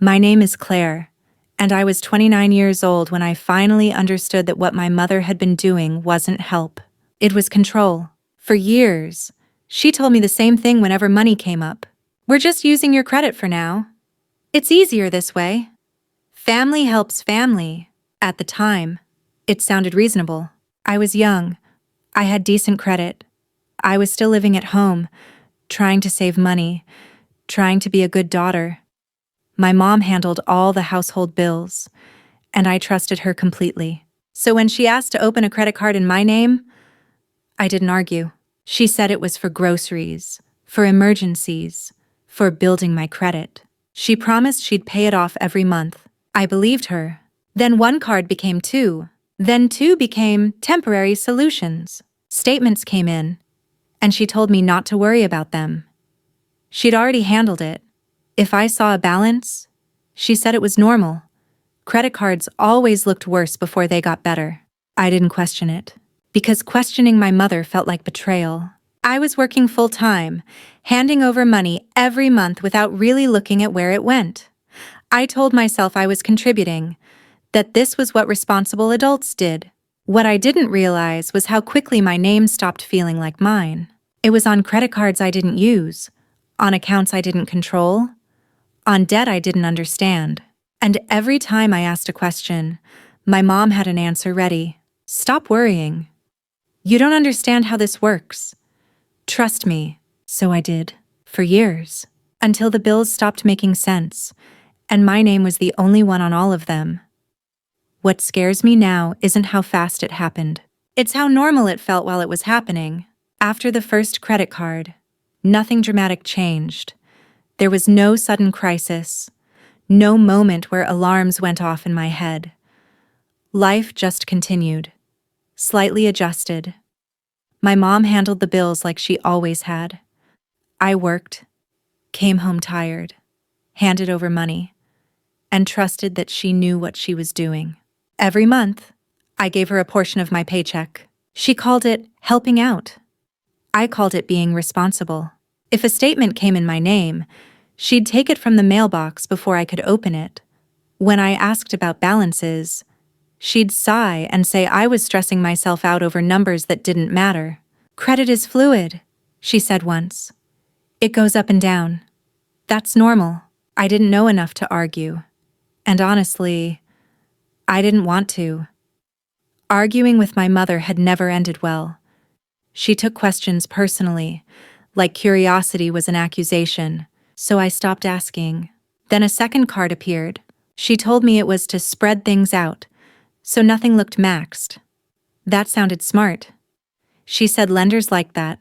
My name is Claire, and I was 29 years old when I finally understood that what my mother had been doing wasn't help. It was control. For years, she told me the same thing whenever money came up. We're just using your credit for now. It's easier this way. Family helps family. At the time, it sounded reasonable. I was young. I had decent credit. I was still living at home, trying to save money, trying to be a good daughter. My mom handled all the household bills, and I trusted her completely. So when she asked to open a credit card in my name, I didn't argue. She said it was for groceries, for emergencies, for building my credit. She promised she'd pay it off every month. I believed her. Then one card became two. Then two became temporary solutions. Statements came in, and she told me not to worry about them. She'd already handled it. If I saw a balance, she said it was normal. Credit cards always looked worse before they got better. I didn't question it, because questioning my mother felt like betrayal. I was working full-time, handing over money every month without really looking at where it went. I told myself I was contributing, that this was what responsible adults did. What I didn't realize was how quickly my name stopped feeling like mine. It was on credit cards I didn't use, on accounts I didn't control, on debt I didn't understand. And every time I asked a question, my mom had an answer ready. Stop worrying. You don't understand how this works. Trust me. So I did, for years, until the bills stopped making sense, and my name was the only one on all of them. What scares me now isn't how fast it happened. It's how normal it felt while it was happening. After the first credit card, nothing dramatic changed. There was no sudden crisis, no moment where alarms went off in my head. Life just continued, slightly adjusted. My mom handled the bills like she always had. I worked, came home tired, handed over money, and trusted that she knew what she was doing. Every month, I gave her a portion of my paycheck. She called it helping out. I called it being responsible. If a statement came in my name, she'd take it from the mailbox before I could open it. When I asked about balances, she'd sigh and say I was stressing myself out over numbers that didn't matter. Credit is fluid, she said once. It goes up and down. That's normal. I didn't know enough to argue. And honestly, I didn't want to. Arguing with my mother had never ended well. She took questions personally, like curiosity was an accusation, so I stopped asking. Then a second card appeared. She told me it was to spread things out, so nothing looked maxed. That sounded smart. She said lenders liked that.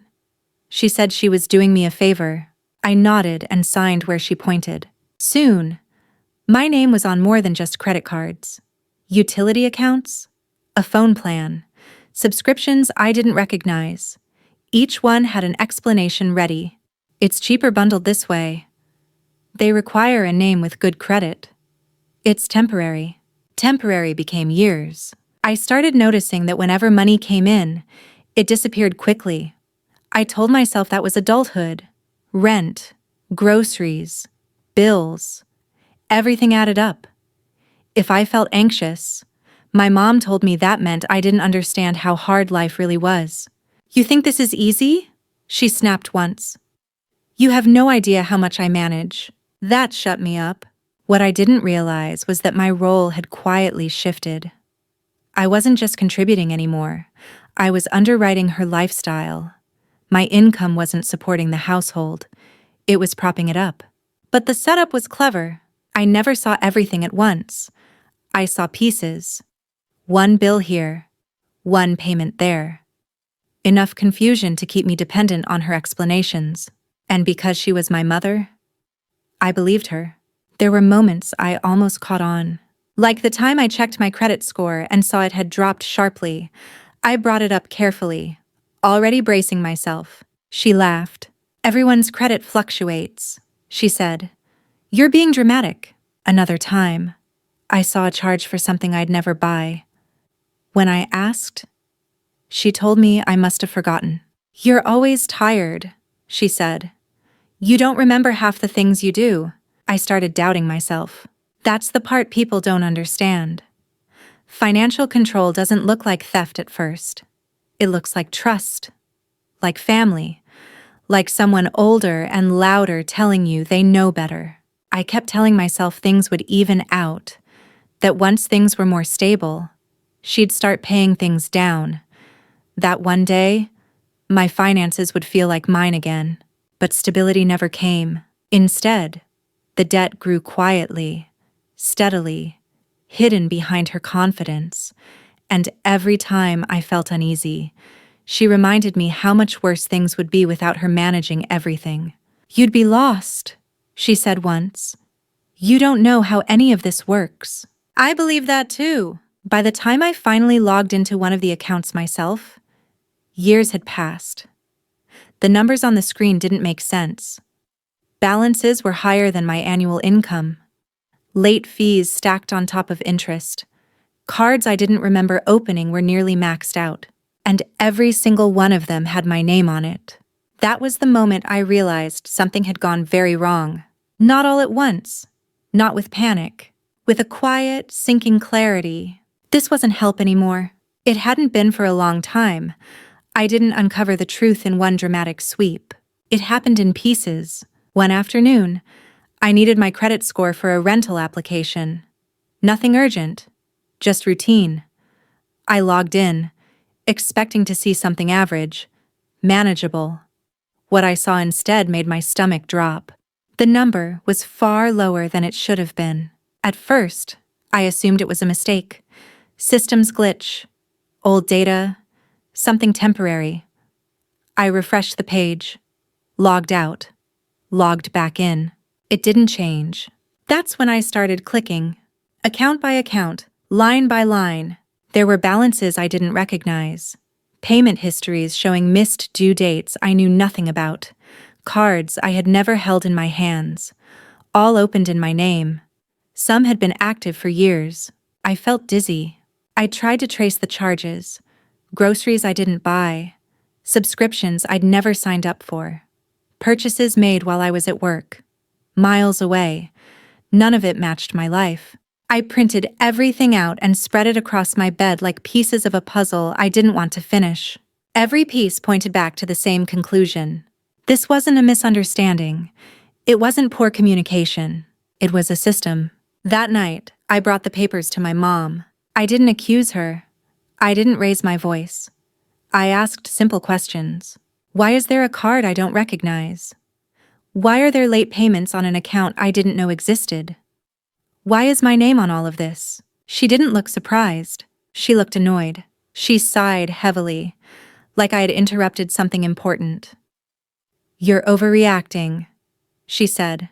She said she was doing me a favor. I nodded and signed where she pointed. Soon, my name was on more than just credit cards. Utility accounts, a phone plan, subscriptions I didn't recognize. Each one had an explanation ready. It's cheaper bundled this way. They require a name with good credit. It's temporary. Temporary became years. I started noticing that whenever money came in, it disappeared quickly. I told myself that was adulthood. Rent, groceries, bills. Everything added up. If I felt anxious, my mom told me that meant I didn't understand how hard life really was. You think this is easy? She snapped once. You have no idea how much I manage. That shut me up. What I didn't realize was that my role had quietly shifted. I wasn't just contributing anymore. I was underwriting her lifestyle. My income wasn't supporting the household. It was propping it up. But the setup was clever. I never saw everything at once. I saw pieces. One bill here, one payment there. Enough confusion to keep me dependent on her explanations. And because she was my mother, I believed her. There were moments I almost caught on. Like the time I checked my credit score and saw it had dropped sharply. I brought it up carefully, already bracing myself. She laughed. Everyone's credit fluctuates, she said. You're being dramatic. Another time, I saw a charge for something I'd never buy. When I asked, she told me I must have forgotten. You're always tired, she said. You don't remember half the things you do. I started doubting myself. That's the part people don't understand. Financial control doesn't look like theft at first. It looks like trust, like family, like someone older and louder telling you they know better. I kept telling myself things would even out, that once things were more stable, she'd start paying things down, that one day, my finances would feel like mine again. But stability never came. Instead, the debt grew quietly, steadily, hidden behind her confidence, and every time I felt uneasy, she reminded me how much worse things would be without her managing everything. "You'd be lost," she said once. "You don't know how any of this works." I believe that too. By the time I finally logged into one of the accounts myself, years had passed. The numbers on the screen didn't make sense. Balances were higher than my annual income. Late fees stacked on top of interest. Cards I didn't remember opening were nearly maxed out. And every single one of them had my name on it. That was the moment I realized something had gone very wrong. Not all at once. Not with panic. With a quiet, sinking clarity. This wasn't help anymore. It hadn't been for a long time. I didn't uncover the truth in one dramatic sweep. It happened in pieces. One afternoon, I needed my credit score for a rental application. Nothing urgent, just routine. I logged in, expecting to see something average, manageable. What I saw instead made my stomach drop. The number was far lower than it should have been. At first, I assumed it was a mistake. Systems glitch, old data, something temporary. I refreshed the page, logged out, logged back in. It didn't change. That's when I started clicking, account by account, line by line. There were balances I didn't recognize, payment histories showing missed due dates I knew nothing about, cards I had never held in my hands, all opened in my name. Some had been active for years. I felt dizzy. I tried to trace the charges, groceries I didn't buy, subscriptions I'd never signed up for, purchases made while I was at work, miles away. None of it matched my life. I printed everything out and spread it across my bed like pieces of a puzzle I didn't want to finish. Every piece pointed back to the same conclusion. This wasn't a misunderstanding. It wasn't poor communication. It was a system. That night, I brought the papers to my mom. I didn't accuse her. I didn't raise my voice. I asked simple questions. Why is there a card I don't recognize? Why are there late payments on an account I didn't know existed? Why is my name on all of this? She didn't look surprised. She looked annoyed. She sighed heavily, like I had interrupted something important. "You're overreacting," she said.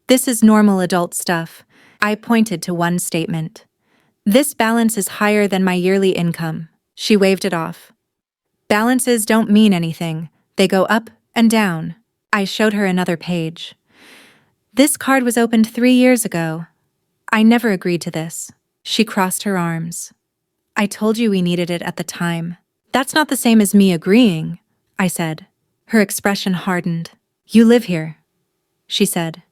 "This is normal adult stuff." I pointed to one statement. "This balance is higher than my yearly income." She waved it off. "Balances don't mean anything. They go up and down." I showed her another page. "This card was opened 3 years ago. I never agreed to this." She crossed her arms. "I told you we needed it at the time." "That's not the same as me agreeing," I said. Her expression hardened. "You live here," she said.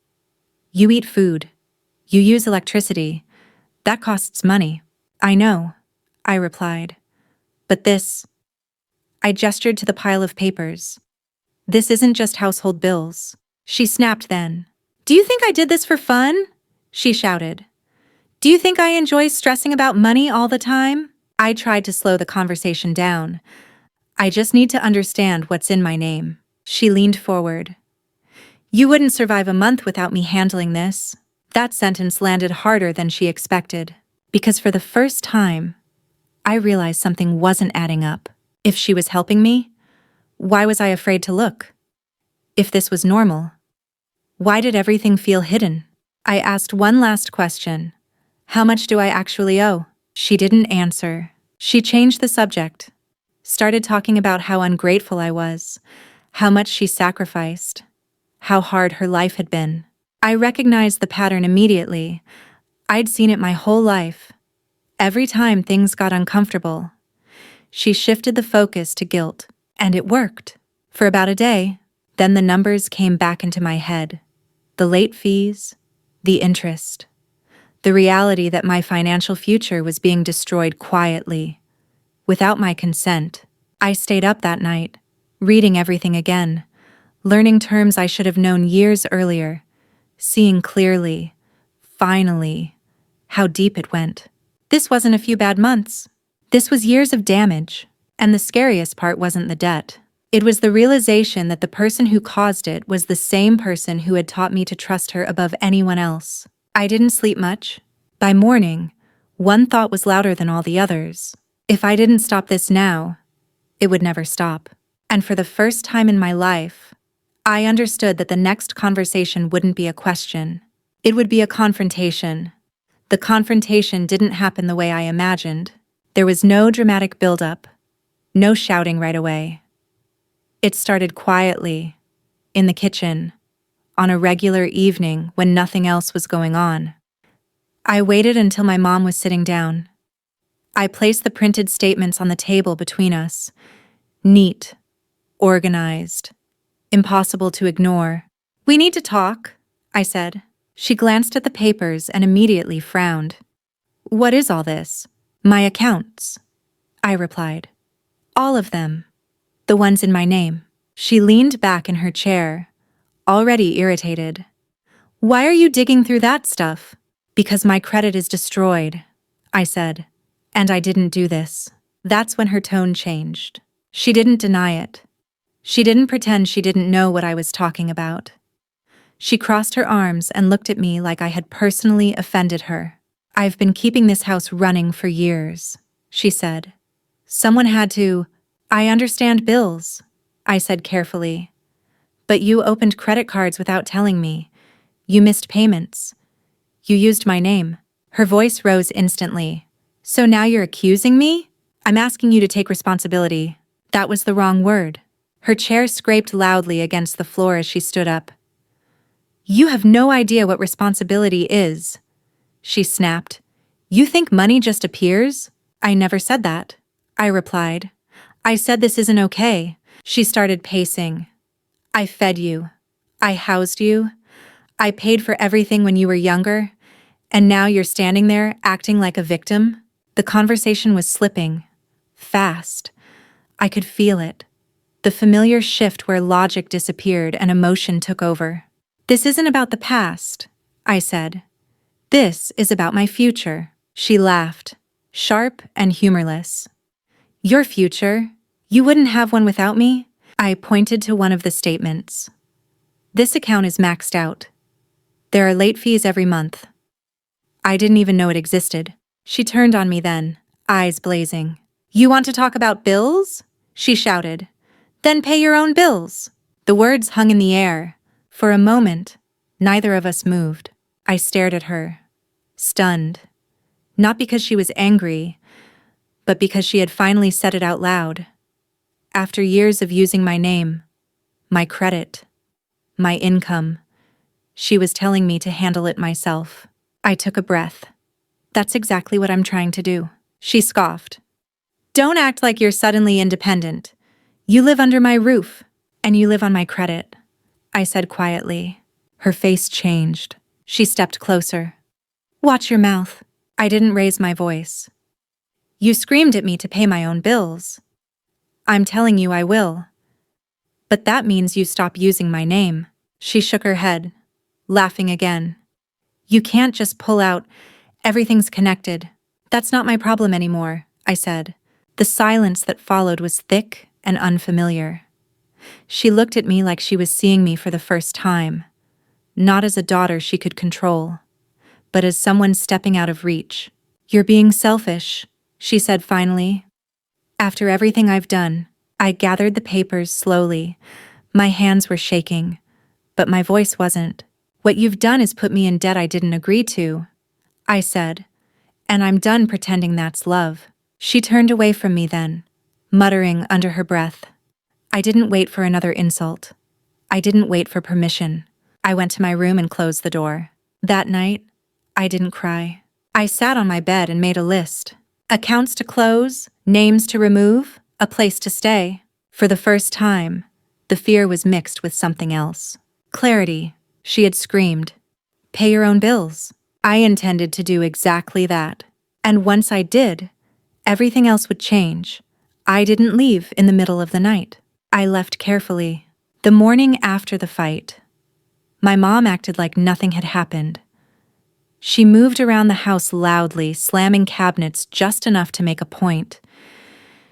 "You eat food. You use electricity. That costs money." "I know," I replied. "But this..." I gestured to the pile of papers. "This isn't just household bills." She snapped then. "Do you think I did this for fun?" she shouted. "Do you think I enjoy stressing about money all the time?" I tried to slow the conversation down. "I just need to understand what's in my name." She leaned forward. "You wouldn't survive a month without me handling this." That sentence landed harder than she expected, because for the first time, I realized something wasn't adding up. If she was helping me, why was I afraid to look? If this was normal, why did everything feel hidden? I asked one last question. "How much do I actually owe?" She didn't answer. She changed the subject, started talking about how ungrateful I was, how much she sacrificed, how hard her life had been. I recognized the pattern immediately. I'd seen it my whole life. Every time things got uncomfortable, she shifted the focus to guilt, and it worked. For about a day, then the numbers came back into my head. The late fees, the interest, the reality that my financial future was being destroyed quietly, without my consent. I stayed up that night, reading everything again, learning terms I should have known years earlier, seeing clearly, finally, how deep it went. This wasn't a few bad months. This was years of damage, and the scariest part wasn't the debt. It was the realization that the person who caused it was the same person who had taught me to trust her above anyone else. I didn't sleep much. By morning, one thought was louder than all the others. If I didn't stop this now, it would never stop. And for the first time in my life, I understood that the next conversation wouldn't be a question. It would be a confrontation. The confrontation didn't happen the way I imagined. There was no dramatic buildup, no shouting right away. It started quietly, in the kitchen, on a regular evening when nothing else was going on. I waited until my mom was sitting down. I placed the printed statements on the table between us, neat, organized, impossible to ignore. "We need to talk," I said. She glanced at the papers and immediately frowned. "What is all this?" "My accounts," I replied. "All of them. The ones in my name." She leaned back in her chair, already irritated. "Why are you digging through that stuff?" "Because my credit is destroyed," I said. "And I didn't do this." That's when her tone changed. She didn't deny it. She didn't pretend she didn't know what I was talking about. She crossed her arms and looked at me like I had personally offended her. "I've been keeping this house running for years," she said. "Someone had to—" "I understand bills," I said carefully. "But you opened credit cards without telling me. You missed payments. You used my name." Her voice rose instantly. "So now you're accusing me? I'm asking you to take responsibility." That was the wrong word. Her chair scraped loudly against the floor as she stood up. "You have no idea what responsibility is," she snapped. "You think money just appears?" "I never said that," I replied. "I said this isn't okay." She started pacing. "I fed you. I housed you. I paid for everything when you were younger. And now you're standing there acting like a victim?" The conversation was slipping. Fast. I could feel it. The familiar shift where logic disappeared and emotion took over. "This isn't about the past," I said. "This is about my future." She laughed, sharp and humorless. "Your future? You wouldn't have one without me?" I pointed to one of the statements. "This account is maxed out. There are late fees every month." I didn't even know it existed. She turned on me then, eyes blazing. "You want to talk about bills?" she shouted. "Then pay your own bills." The words hung in the air. For a moment, neither of us moved. I stared at her, stunned. Not because she was angry, but because she had finally said it out loud. After years of using my name, my credit, my income, she was telling me to handle it myself. I took a breath. "That's exactly what I'm trying to do." She scoffed. "Don't act like you're suddenly independent. You live under my roof, and you live on my credit," I said quietly. Her face changed. She stepped closer. "Watch your mouth." I didn't raise my voice. "You screamed at me to pay my own bills. I'm telling you I will. But that means you stop using my name." She shook her head, laughing again. "You can't just pull out, everything's connected." "That's not my problem anymore," I said. The silence that followed was thick and unfamiliar. She looked at me like she was seeing me for the first time, not as a daughter she could control, but as someone stepping out of reach. "You're being selfish," she said finally. "After everything I've done." I gathered the papers slowly. My hands were shaking, but my voice wasn't. "What you've done is put me in debt I didn't agree to," I said, "and I'm done pretending that's love." She turned away from me then, muttering under her breath. I didn't wait for another insult. I didn't wait for permission. I went to my room and closed the door. That night, I didn't cry. I sat on my bed and made a list. Accounts to close, names to remove, a place to stay. For the first time, the fear was mixed with something else. Clarity. she had screamed. Pay your own bills. I intended to do exactly that. And once I did, everything else would change. I didn't leave in the middle of the night. I left carefully. The morning after the fight, my mom acted like nothing had happened. She moved around the house loudly, slamming cabinets just enough to make a point.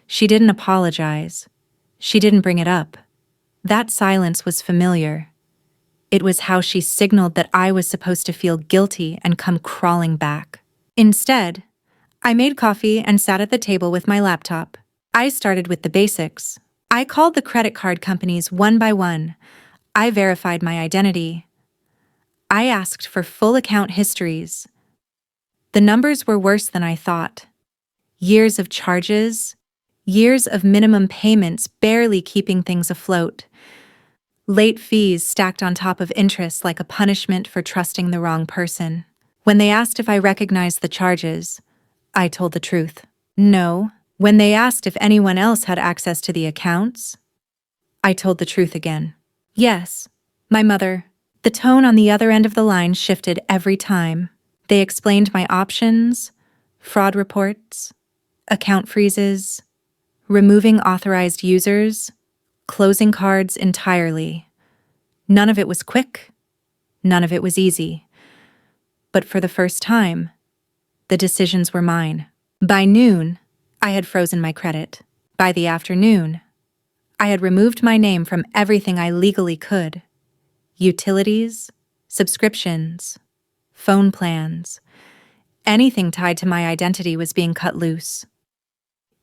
She didn't apologize. She didn't bring it up. That silence was familiar. It was how she signaled that I was supposed to feel guilty and come crawling back. Instead, I made coffee and sat at the table with my laptop. I started with the basics. I called the credit card companies one by one. I verified my identity. I asked for full account histories. The numbers were worse than I thought. Years of charges, years of minimum payments barely keeping things afloat. Late fees stacked on top of interest like a punishment for trusting the wrong person. When they asked if I recognized the charges, I told the truth. No. When they asked if anyone else had access to the accounts, I told the truth again. Yes, my mother. The tone on the other end of the line shifted every time. They explained my options, fraud reports, account freezes, removing authorized users, closing cards entirely. None of it was quick. None of it was easy. But for the first time, the decisions were mine. By noon, I had frozen my credit. By the afternoon, I had removed my name from everything I legally could. Utilities, subscriptions, phone plans. Anything tied to my identity was being cut loose.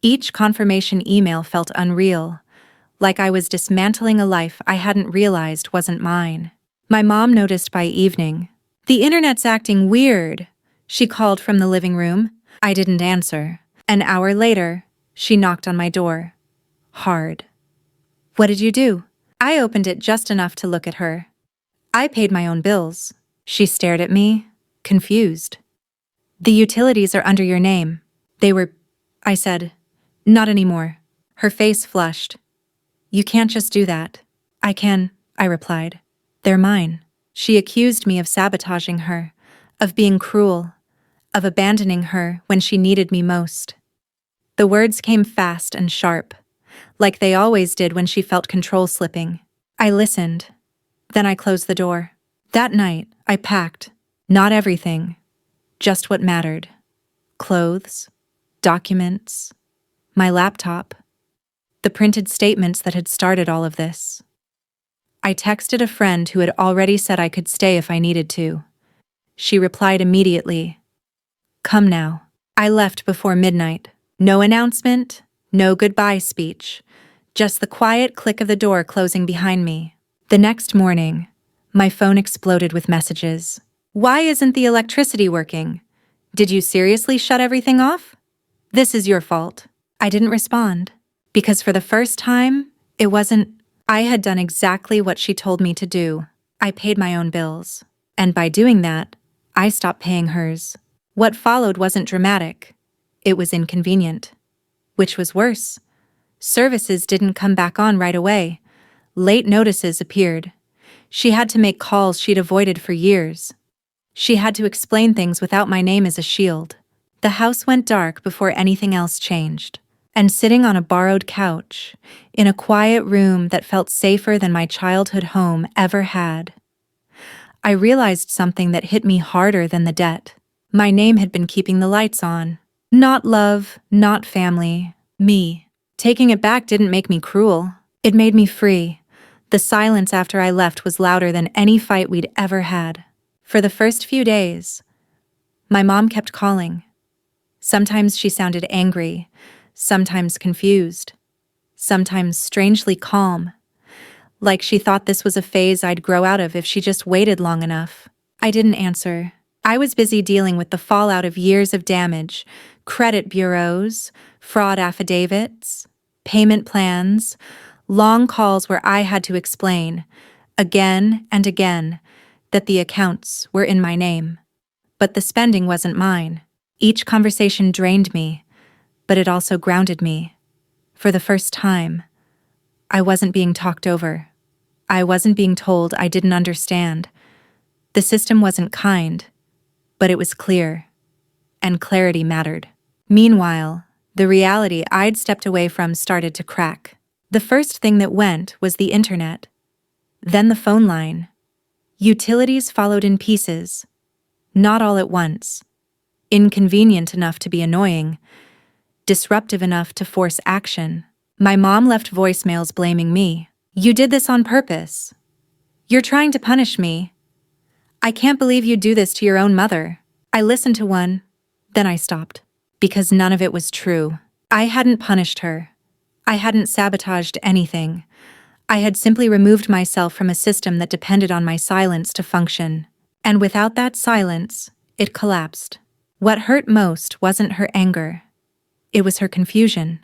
Each confirmation email felt unreal, like I was dismantling a life I hadn't realized wasn't mine. My mom noticed by evening. The internet's acting weird, she called from the living room. I didn't answer. An hour later, she knocked on my door. Hard. What did you do? I opened it just enough to look at her. I paid my own bills. She stared at me, confused. The utilities are under your name. They were, I said. Not anymore. Her face flushed. You can't just do that. I can, I replied. They're mine. She accused me of sabotaging her, of being cruel, of abandoning her when she needed me most. The words came fast and sharp, like they always did when she felt control slipping. I listened. Then I closed the door. That night, I packed. Not everything. Just what mattered. Clothes, documents, my laptop, the printed statements that had started all of this. I texted a friend who had already said I could stay if I needed to. She replied immediately. Come now. I left before midnight. No announcement, no goodbye speech, just the quiet click of the door closing behind me. The next morning, my phone exploded with messages. Why isn't the electricity working? Did you seriously shut everything off? This is your fault. I didn't respond, because for the first time, it wasn't. I had done exactly what she told me to do. I paid my own bills, and by doing that, I stopped paying hers. What followed wasn't dramatic. It was inconvenient. Which was worse. Services didn't come back on right away. Late notices appeared. She had to make calls she'd avoided for years. She had to explain things without my name as a shield. The house went dark before anything else changed. And sitting on a borrowed couch, in a quiet room that felt safer than my childhood home ever had, I realized something that hit me harder than the debt. My name had been keeping the lights on. Not love, not family, me. Taking it back didn't make me cruel. It made me free. The silence after I left was louder than any fight we'd ever had. For the first few days, my mom kept calling. Sometimes she sounded angry, sometimes confused, sometimes strangely calm, like she thought this was a phase I'd grow out of if she just waited long enough. I didn't answer. I was busy dealing with the fallout of years of damage, credit bureaus, fraud affidavits, payment plans, long calls where I had to explain, again and again, that the accounts were in my name. But the spending wasn't mine. Each conversation drained me, but it also grounded me. For the first time, I wasn't being talked over. I wasn't being told I didn't understand. The system wasn't kind, but it was clear, and clarity mattered. Meanwhile, the reality I'd stepped away from started to crack. The first thing that went was the internet, then the phone line. Utilities followed in pieces, not all at once. Inconvenient enough to be annoying, disruptive enough to force action. My mom left voicemails blaming me. "You did this on purpose. You're trying to punish me. I can't believe you'd do this to your own mother." I listened to one, then I stopped. Because none of it was true. I hadn't punished her. I hadn't sabotaged anything. I had simply removed myself from a system that depended on my silence to function. And without that silence, it collapsed. What hurt most wasn't her anger. It was her confusion.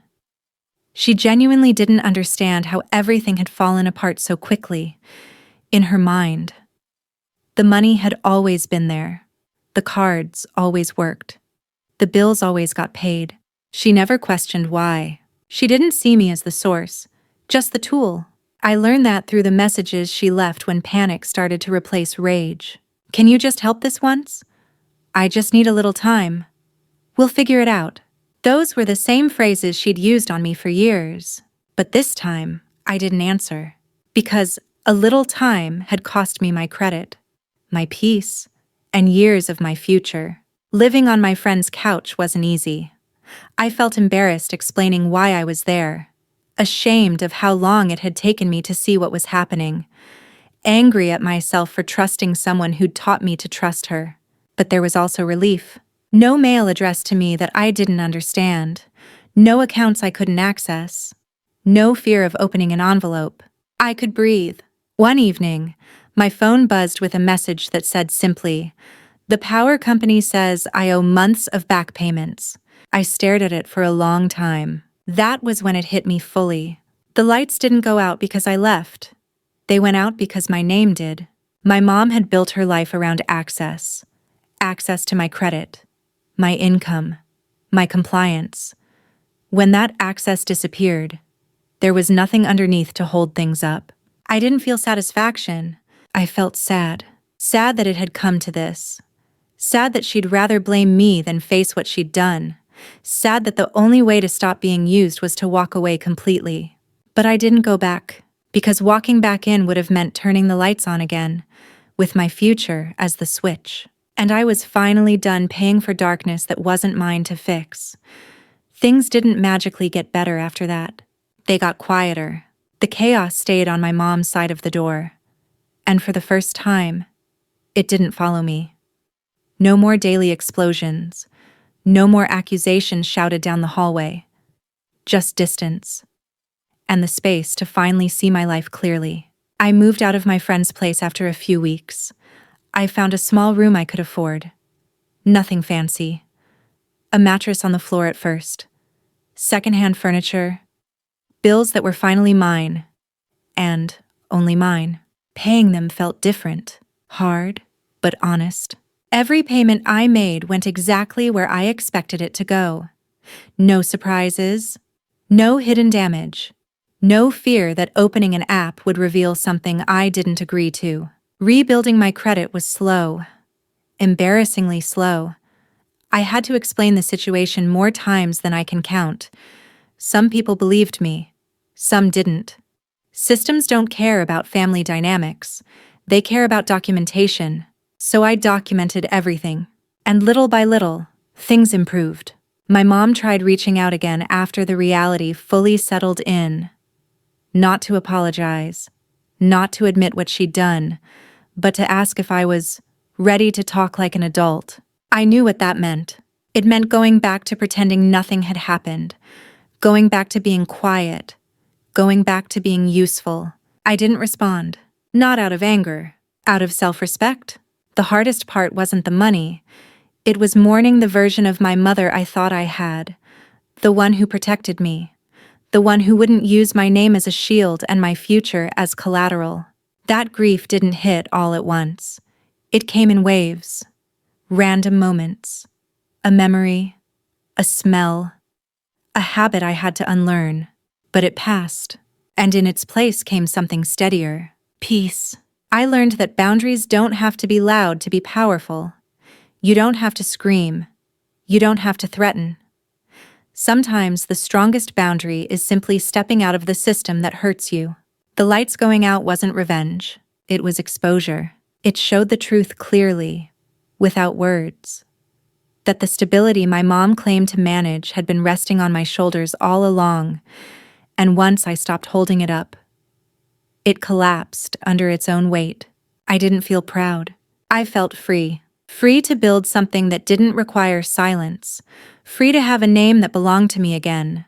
She genuinely didn't understand how everything had fallen apart so quickly. In her mind, the money had always been there. The cards always worked. The bills always got paid. She never questioned why. She didn't see me as the source, just the tool. I learned that through the messages she left when panic started to replace rage. "Can you just help this once? I just need a little time. We'll figure it out." Those were the same phrases she'd used on me for years. But this time, I didn't answer. Because a little time had cost me my credit, my peace, and years of my future. Living on my friend's couch wasn't easy. I felt embarrassed explaining why I was there, ashamed of how long it had taken me to see what was happening, angry at myself for trusting someone who'd taught me to trust her. But there was also relief. No mail addressed to me that I didn't understand, no accounts I couldn't access, no fear of opening an envelope. I could breathe. One evening, my phone buzzed with a message that said simply, "The power company says I owe months of back payments." I stared at it for a long time. That was when it hit me fully. The lights didn't go out because I left. They went out because my name did. My mom had built her life around access. Access to my credit, my income, my compliance. When that access disappeared, there was nothing underneath to hold things up. I didn't feel satisfaction. I felt sad. Sad that it had come to this. Sad that she'd rather blame me than face what she'd done. Sad that the only way to stop being used was to walk away completely. But I didn't go back, because walking back in would have meant turning the lights on again, with my future as the switch. And I was finally done paying for darkness that wasn't mine to fix. Things didn't magically get better after that. They got quieter. The chaos stayed on my mom's side of the door. And for the first time, it didn't follow me. No more daily explosions. No more accusations shouted down the hallway. Just distance. And the space to finally see my life clearly. I moved out of my friend's place after a few weeks. I found a small room I could afford. Nothing fancy. A mattress on the floor at first. Secondhand furniture. Bills that were finally mine. And only mine. Paying them felt different. Hard, but honest. Every payment I made went exactly where I expected it to go. No surprises. No hidden damage. No fear that opening an app would reveal something I didn't agree to. Rebuilding my credit was slow. Embarrassingly slow. I had to explain the situation more times than I can count. Some people believed me. Some didn't. Systems don't care about family dynamics. They care about documentation. So I documented everything. And little by little, things improved. My mom tried reaching out again after the reality fully settled in. Not to apologize. Not to admit what she'd done. But to ask if I was ready to talk like an adult. I knew what that meant. It meant going back to pretending nothing had happened. Going back to being quiet. Going back to being useful. I didn't respond. Not out of anger. Out of self-respect. The hardest part wasn't the money. It was mourning the version of my mother I thought I had. The one who protected me. The one who wouldn't use my name as a shield and my future as collateral. That grief didn't hit all at once. It came in waves. Random moments. A memory. A smell. A habit I had to unlearn. But it passed. And in its place came something steadier. Peace. I learned that boundaries don't have to be loud to be powerful. You don't have to scream. You don't have to threaten. Sometimes the strongest boundary is simply stepping out of the system that hurts you. The lights going out wasn't revenge. It was exposure. It showed the truth clearly, without words. That the stability my mom claimed to manage had been resting on my shoulders all along, and once I stopped holding it up, it collapsed under its own weight. I didn't feel proud. I felt free. Free to build something that didn't require silence. Free to have a name that belonged to me again.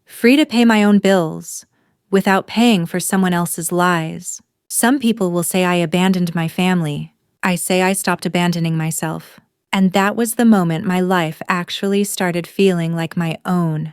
Free to pay my own bills, without paying for someone else's lies. Some people will say I abandoned my family. I say I stopped abandoning myself. And that was the moment my life actually started feeling like my own.